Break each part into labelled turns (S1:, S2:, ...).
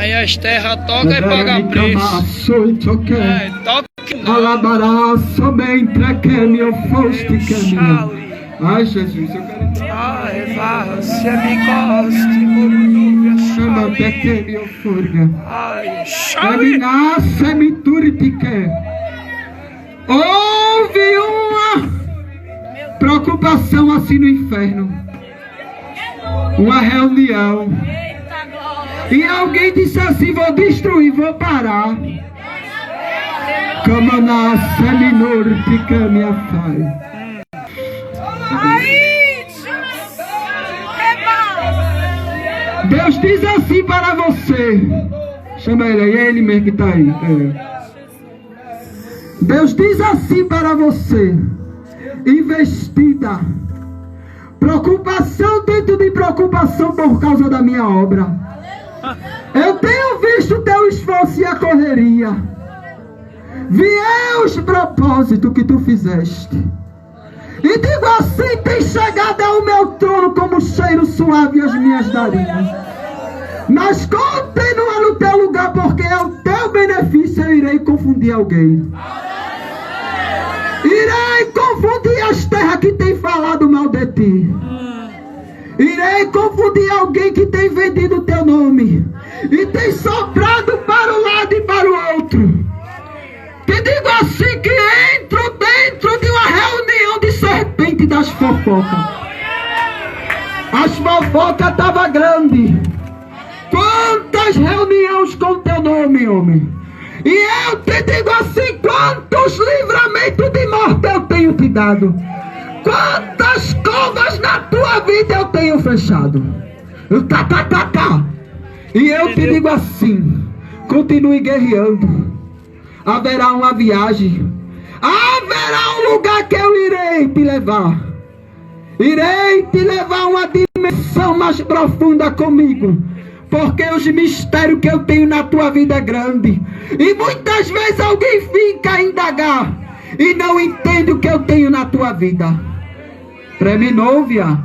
S1: Aí as terras tocam e pagam preço. Toca não.
S2: Alabará somente a quem me foste caminho. Ai, Jesus, eu quero entrar.
S1: Ai, vá, se me goste,
S2: chama até que me ofurga.
S1: ai,
S2: Caminhar me turtique. Houve uma preocupação assim no inferno. Uma reunião. E alguém disse assim: vou destruir, vou parar. Como nasce minor fica minha fai. Deus diz assim para você. Chama ele aí, é ele mesmo que está aí. Deus diz assim para você: investida. Preocupação dentro de preocupação por causa da minha obra. Eu tenho visto o teu esforço e a correria. Vi os propósitos que tu fizeste. E digo assim: tem chegado ao meu trono como cheiro suave as minhas narinas. Mas continua no teu lugar, porque é o teu benefício. Eu irei confundir alguém. Irei confundir as terras que tem falado mal de ti. Irei confundir alguém que tem vendido o teu nome e tem soprado para um lado e para o outro. Que digo assim: que entro dentro de uma reunião de serpente das fofocas. As fofocas estavam grandes. Quantas reuniões com teu nome, homem? E eu te digo assim: quantos livramentos de morte eu tenho te dado? Quantas covas na tua vida eu tenho fechado? E eu te digo assim: continue guerreando. Haverá uma viagem. Haverá um lugar que eu irei te levar. Irei te levar a uma dimensão mais profunda comigo. Porque os mistérios que eu tenho na tua vida é grande. E muitas vezes alguém fica a indagar e não entende o que eu tenho na tua vida. Preminovia.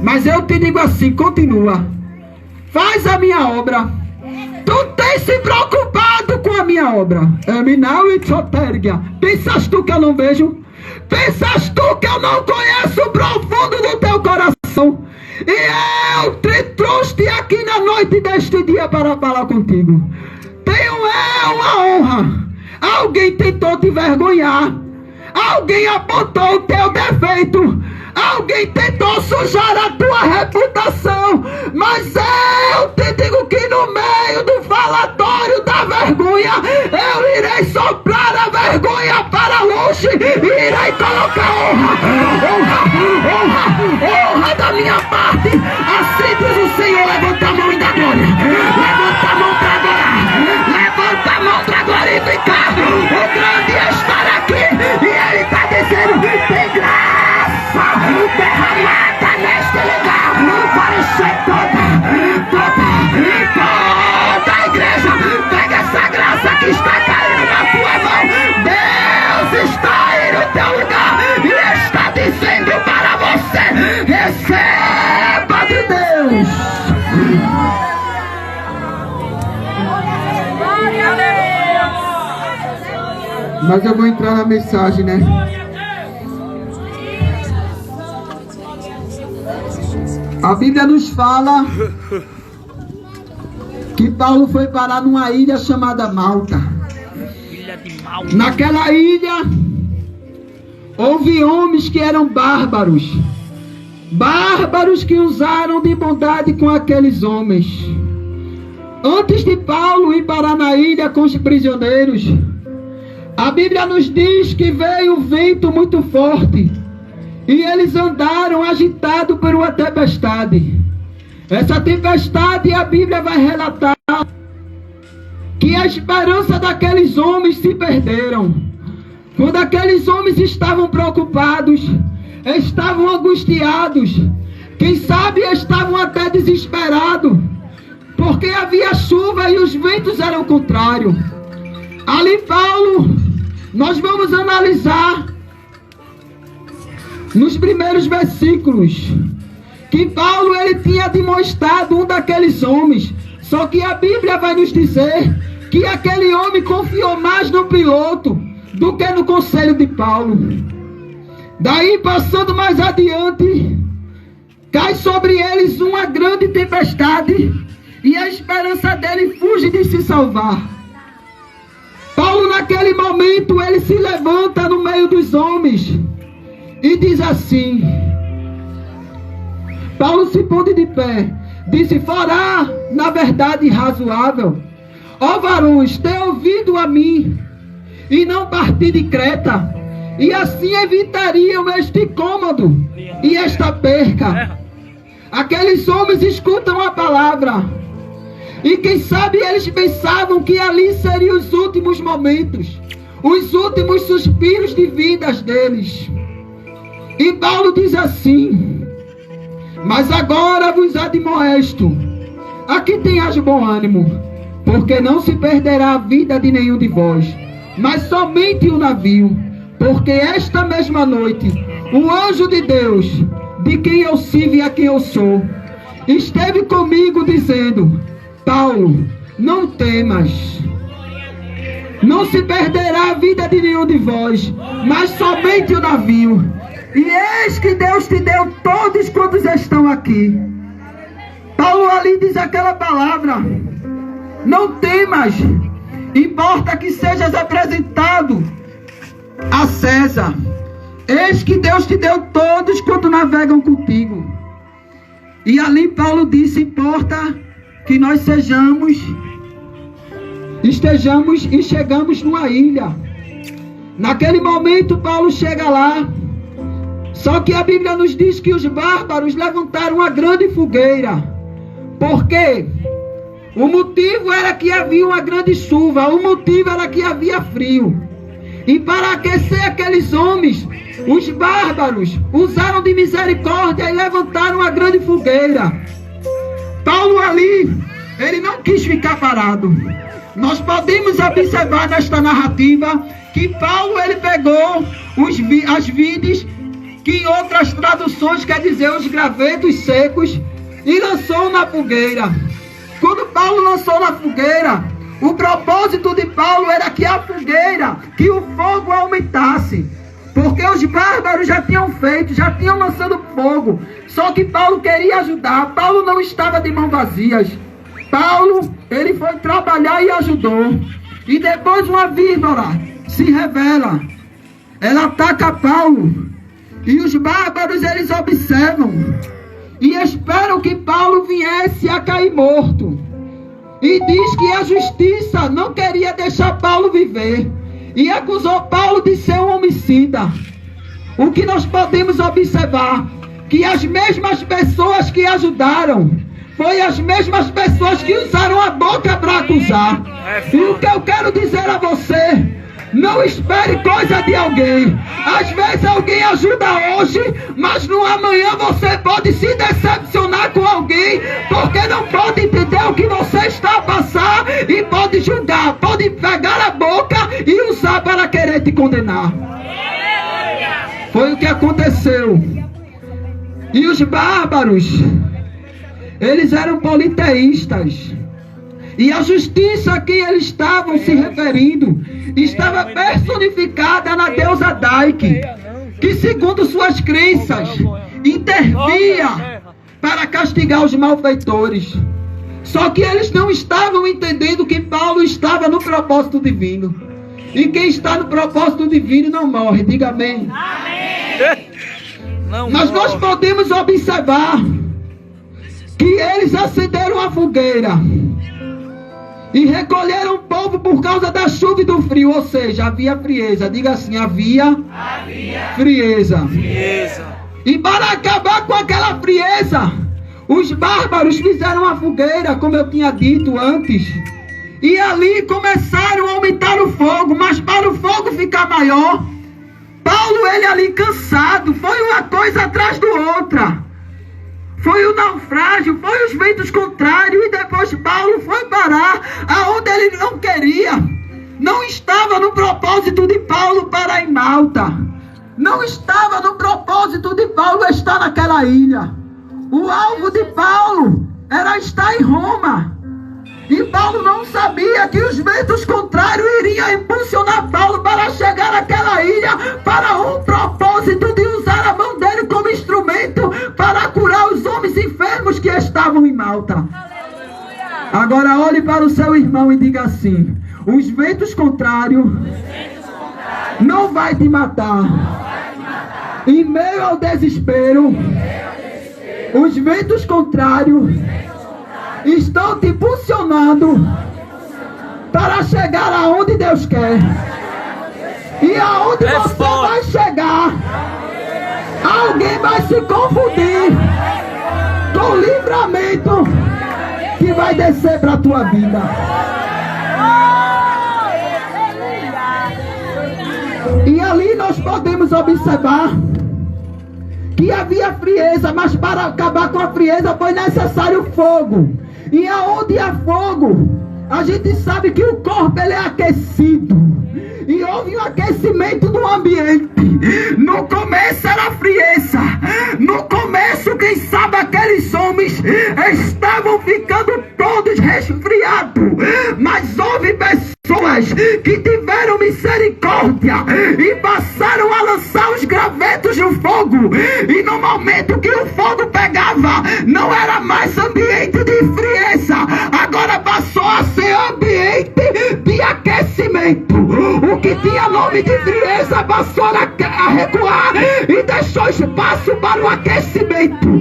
S2: Mas eu te digo assim: continua. Faz a minha obra. Tu tens se preocupado com a minha obra. Pensas tu que eu não vejo? Pensas tu que eu não conheço o profundo do teu coração? E eu te trouxe aqui na noite deste dia para falar contigo. Tenho uma honra. Alguém tentou te envergonhar. Alguém apontou o teu defeito. Alguém tentou sujar a tua reputação. Mas eu te digo que no meio do falatório da vergonha, eu irei soprar a vergonha para longe. E irei colocar honra da minha parte. Assim diz o Senhor: levanta a mão e dá glória. Levanta a mão para adorar. Levanta a mão para glorificar. O grande estar aqui. E ele está dizendo: tem graça derramada neste lugar para encher toda a igreja. Pega essa graça que está caindo na tua mão. Deus está aí no teu lugar e está dizendo para você: receba de Deus. Mas eu vou entrar na mensagem, né? A Bíblia nos fala que Paulo foi parar numa ilha chamada Malta. Naquela ilha houve homens que eram bárbaros. Bárbaros que usaram de bondade com aqueles homens. Antes de Paulo ir parar na ilha com os prisioneiros, a Bíblia nos diz que veio um vento muito forte e eles andaram agitados por uma tempestade. Essa tempestade, a Bíblia vai relatar que a esperança daqueles homens se perderam. Quando aqueles homens estavam preocupados, estavam angustiados, quem sabe estavam até desesperados, porque havia chuva e os ventos eram contrários. Ali Paulo, nós vamos analisar nos primeiros versículos que Paulo ele tinha demonstrado um daqueles homens. Só que a Bíblia vai nos dizer que aquele homem confiou mais no piloto do que no conselho de Paulo. Daí, passando mais adiante, cai sobre eles uma grande tempestade e a esperança dele fuge de se salvar. Paulo, naquele momento, ele se levanta no meio dos homens e diz assim: Paulo se põe de pé, disse: fará na verdade razoável, ó varões, ter ouvido a mim e não partir de Creta, e assim evitariam este incômodo e esta perca. Aqueles homens escutam a palavra, e quem sabe eles pensavam que ali seriam os últimos momentos, os últimos suspiros de vidas deles. E Paulo diz assim: mas agora vos admoesto, aqui tenhas bom ânimo, porque não se perderá a vida de nenhum de vós, mas somente o navio. Porque esta mesma noite, o anjo de Deus, de quem eu sirvo e a quem eu sou, esteve comigo dizendo: Paulo, não temas, não se perderá a vida de nenhum de vós, mas somente o navio. E eis que Deus te deu todos quantos estão aqui. Paulo ali diz aquela palavra: não temas, importa que sejas apresentado a César. Eis que Deus te deu todos quanto navegam contigo. E ali Paulo disse: importa que nós estejamos e chegamos numa ilha. Naquele momento Paulo chega lá. Só que a Bíblia nos diz que os bárbaros levantaram uma grande fogueira. Por quê? O motivo era que havia uma grande chuva. O motivo era que havia frio. E para aquecer aqueles homens, os bárbaros usaram de misericórdia e levantaram uma grande fogueira. Paulo ali, ele não quis ficar parado. Nós podemos observar nesta narrativa que Paulo ele pegou as vides, que em outras traduções quer dizer os gravetos secos, e lançou na fogueira. Quando Paulo lançou na fogueira, o propósito de Paulo era que a fogueira, que o fogo aumentasse. Porque os bárbaros já tinham lançado fogo. Só que Paulo queria ajudar. Paulo não estava de mãos vazias. Paulo, ele foi trabalhar e ajudou. E depois uma víbora se revela. Ela ataca Paulo. E os bárbaros, eles observam e esperam que Paulo viesse a cair morto. E diz que a justiça não queria deixar Paulo viver. E acusou Paulo de ser um homicida. O que nós podemos observar? Que as mesmas pessoas que ajudaram, foi as mesmas pessoas que usaram a boca para acusar. E o que eu quero dizer a você: não espere coisa de alguém. Às vezes alguém ajuda hoje, mas no amanhã você pode se decepcionar com alguém, porque não pode entender o que você está a passar e pode julgar, pode pegar a boca e usar para querer te condenar. Foi o que aconteceu. E os bárbaros, eles eram politeístas. E a justiça a quem eles estavam se referindo estava personificada na deusa Dike, que segundo suas crenças intervia para castigar os malfeitores. Só que eles não estavam entendendo que Paulo estava no propósito divino. E quem está no propósito divino não morre. Diga amém. Mas nós podemos observar que eles acenderam a fogueira e recolheram o povo por causa da chuva e do frio. Ou seja, havia frieza. Diga assim: havia frieza. E para acabar com aquela frieza, os bárbaros fizeram uma fogueira, como eu tinha dito antes. E ali começaram a aumentar o fogo. Mas para o fogo ficar maior, Paulo, ele ali cansado, foi uma coisa atrás do outra. Foi o naufrágio, foi os ventos contrários, e depois Paulo foi parar aonde ele não queria. Não estava no propósito de Paulo parar em Malta. Não estava no propósito de Paulo estar naquela ilha. O alvo de Paulo era estar em Roma. E Paulo não sabia que os ventos contrários iriam impulsionar Paulo para chegar àquela ilha para um propósito de usar a mão dele como instrumento para curar os homens enfermos que estavam em Malta. Agora olhe para o seu irmão e diga assim: os ventos contrários não vai te matar. Em meio ao desespero, os ventos contrários estão te impulsionando para chegar aonde Deus quer. E aonde você vai chegar, alguém vai se confundir com o livramento que vai descer para a tua vida. E ali nós podemos observar que havia frieza, mas para acabar com a frieza foi necessário fogo. E aonde há fogo, a gente sabe que o corpo ele é aquecido. E houve um aquecimento do ambiente. No começo era frieza. No começo, quem sabe aqueles homens estavam ficando todos resfriados. Mas houve pessoas que tiveram misericórdia e passaram a lançar os gravetos no fogo. E no momento que o fogo pegava, não era mais ambiente de frieza, agora passou a ser ambiente de aquecimento. O que tinha nome de frieza passou a recuar e deixou espaço para o aquecimento.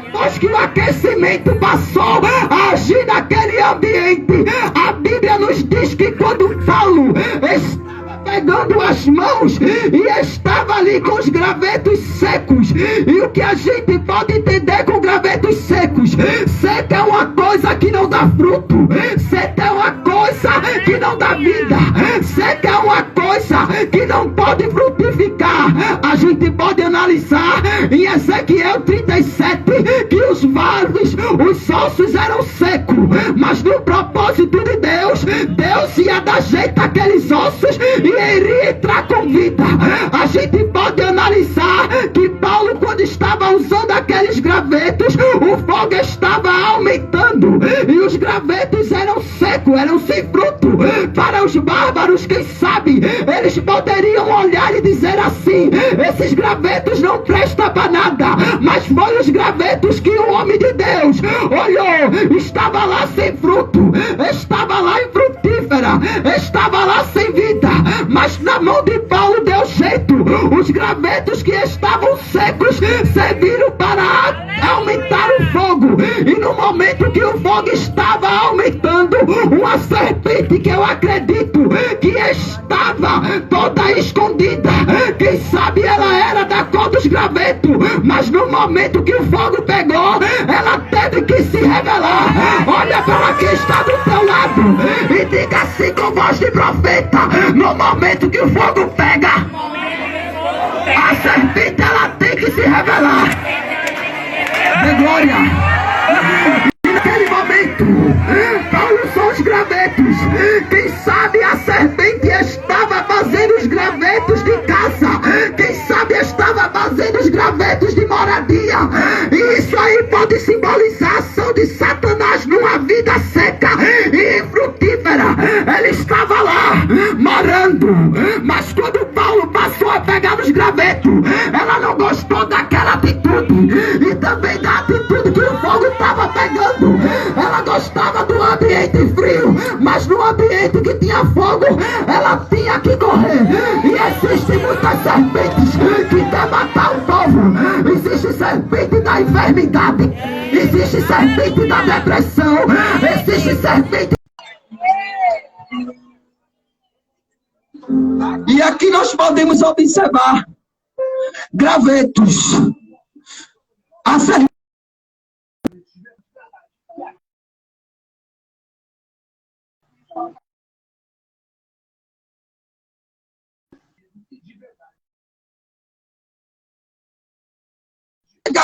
S2: Depois que o aquecimento passou a agir naquele ambiente, a Bíblia nos diz que quando Paulo estava pegando as mãos e estava ali com os gravetos secos, e o que a gente pode entender com gravetos secos? Seca é uma coisa que não dá fruto, seca é uma coisa que não dá vida, seca é uma coisa que não pode frutificar. A gente pode analisar em Ezequiel 37 que os vasos, os ossos eram secos, mas no propósito de Deus, Deus ia dar jeito àqueles ossos e iria entrar com vida. A gente pode analisar que Paulo, quando estava usando aqueles gravetos, o fogo estava aumentando e os gravetos eram secos, eram sem fruto. Para os bárbaros, quem sabe, eles poderiam olhar e dizer assim: esses gravetos não prestam para nada. Mas foi os gravetos que o homem de Deus olhou, estava lá sem fruto, estava lá infrutífera, estava lá sem vida, mas na mão de Paulo deu jeito. Os gravetos que estavam secos serviram para aumentar o fogo, e no momento que o fogo estava aumentando, uma serpente que eu acredito que estava toda escondida, quem sabe ela era da cor dos gravetos, mas no momento que o fogo pegou, ela teve que se revelar. Olha para quem está do teu lado e diga assim com voz de profeta: no momento que o fogo pega, a serpente ela tem que se revelar. De glória. E naquele momento, Paulo usou os gravetos. Quem sabe a serpente estava fazendo os gravetos de caça, quem sabe estava fazendo os gravetos de moradia. E isso aí pode simbolizar a ação de Satanás numa vida seca e infrutífera. Ele estava lá morando, mas quando Paulo passou a pegar nos gravetos, ela não gostou daquela atitude e também da atitude que o fogo estava pegando. Ela gostava do ambiente frio, mas no ambiente que tinha fogo, ela tinha que correr. E existem muitas serpentes que querem matar o povo. Existe serpente da enfermidade, existe serpente da depressão, existe serpente. E aqui nós podemos observar gravetos. A serpente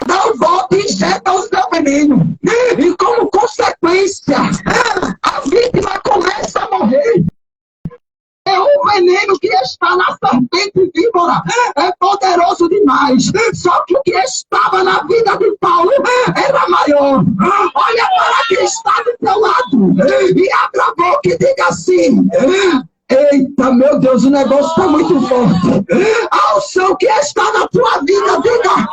S2: dá o volta e injeta o seu veneno. E como consequência, a vítima começa a morrer. É o veneno que está na serpente víbora, é poderoso demais. Só que o que estava na vida de Paulo era maior. Olha para quem está do teu lado e abra a boca e diga assim: eita, meu Deus, o negócio está muito forte. A unção que está na tua vida, diga.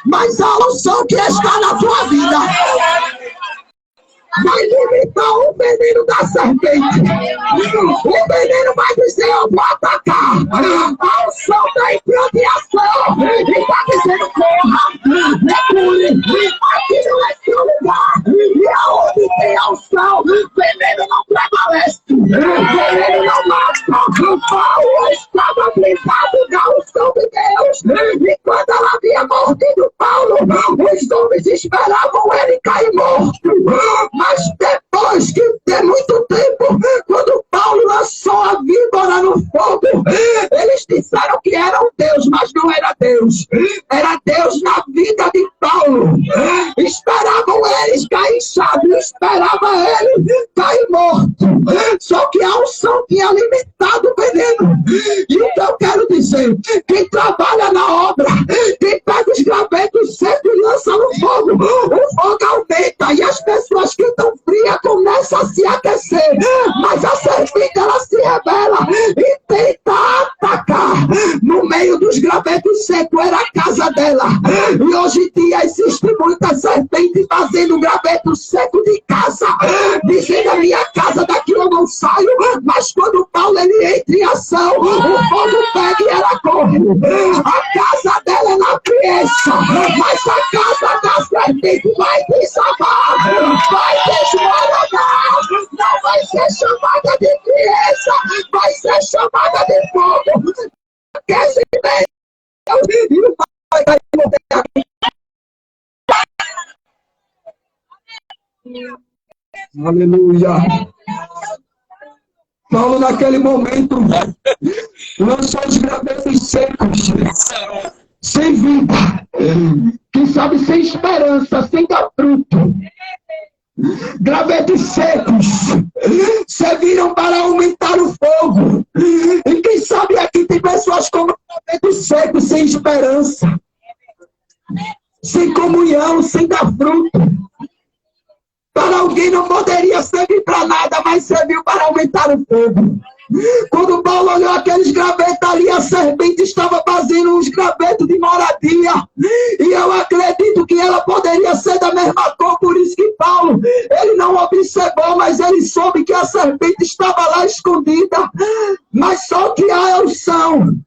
S2: Mas a unção que está na tua vida vai limitar o veneno da serpente. O veneno vai dizer: eu vou atacar. A unção da improviação e está dizendo: corra, recule. Aqui não é seu lugar. E aonde tem a unção, veneno não prevalece. Veneno não mata. Paulo estava blindado da unção de Deus. E quando ela havia mordido Paulo, os homens esperavam ele cair morto. Mas depois de muito tempo, quando Paulo lançou a víbora no fogo, eles disseram que era um Deus, mas não era Deus. Era Deus na vida de Paulo. Esperavam eles cair inchado, esperava ele cair morto. Só que a unção tinha limitado o veneno. Então eu quero dizer, quem trabalha na obra, quem pega os gravetos secos e lança no fogo, o fogo aumenta e as pessoas que estão frias começam a se aquecer. Mas a serpente, ela se revela e tenta atacar. No meio dos gravetos secos era a casa dela. E hoje em dia existe muita serpente fazendo graveto seco de casa, dizendo: a minha casa daqui eu não saio. Mas quando Paulo ele entra em ação, o fogo pega e ela corre. A casa dela é na criança, mas a casa da serpente vai desabar, vai desmoronar. Não vai ser chamada de criança, vai ser chamada de fogo. Quer se ver? E não vai cair no aqui. Aleluia. Paulo, naquele momento, lançou os gravetos secos, sem vida, quem sabe sem esperança, sem dar fruto. Gravetos secos serviram para aumentar o fogo. E quem sabe aqui tem pessoas como gravetos secos, sem esperança, sem comunhão, sem dar fruto. Para alguém não poderia servir para nada, mas serviu para aumentar o fogo. Quando Paulo olhou aqueles gravetos ali, a serpente estava fazendo uns gravetos de moradia. E eu acredito que ela poderia ser da mesma cor, por isso que Paulo, ele não observou, mas ele soube que a serpente estava lá escondida. Mas só que a unção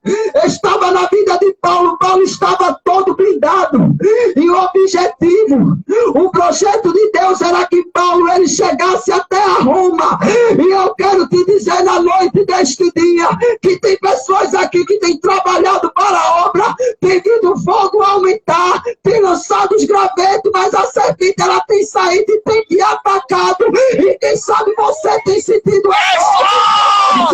S2: estava na vida de Paulo. Paulo estava todo blindado. E o objetivo, o projeto de Deus era que Paulo ele chegasse até a Roma. E eu quero te dizer na noite deste dia, que tem pessoas aqui que têm trabalhado para a obra, tem vindo fogo aumentar, tem lançado os gravetos, mas a serpente ela tem saído e tem te atacado. E quem sabe você tem sentido a dor,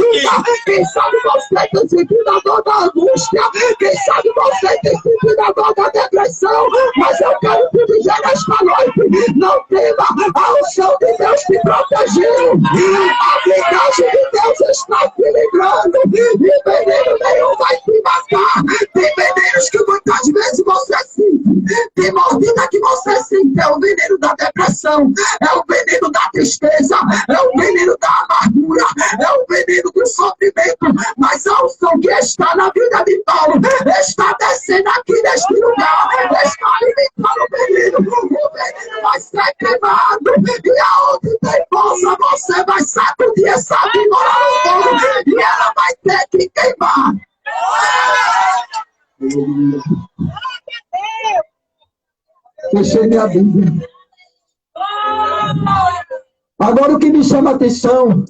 S2: quem sabe você tem sentido a dor da angústia, quem sabe você tem sentido a dor da depressão, mas eu quero te dizer nesta noite, não tema, a unção de Deus te protegeu, a blindagem de Deus está te livrando, e veneno nenhum vai te matar. Tem venenos que muitas vezes você sente, tem mordida que você sente, é o veneno da depressão, é o veneno da tristeza, é o veneno da amargura, é o veneno do sofrimento, mas a unção que está na vida de Paulo está descendo aqui neste lugar, está limitando o veneno vai ser queimado, e aonde tem força você vai sacudir essa víbora no fogo, e ela vai ter que queimar. Fechei minha Bíblia. Agora o que me chama a atenção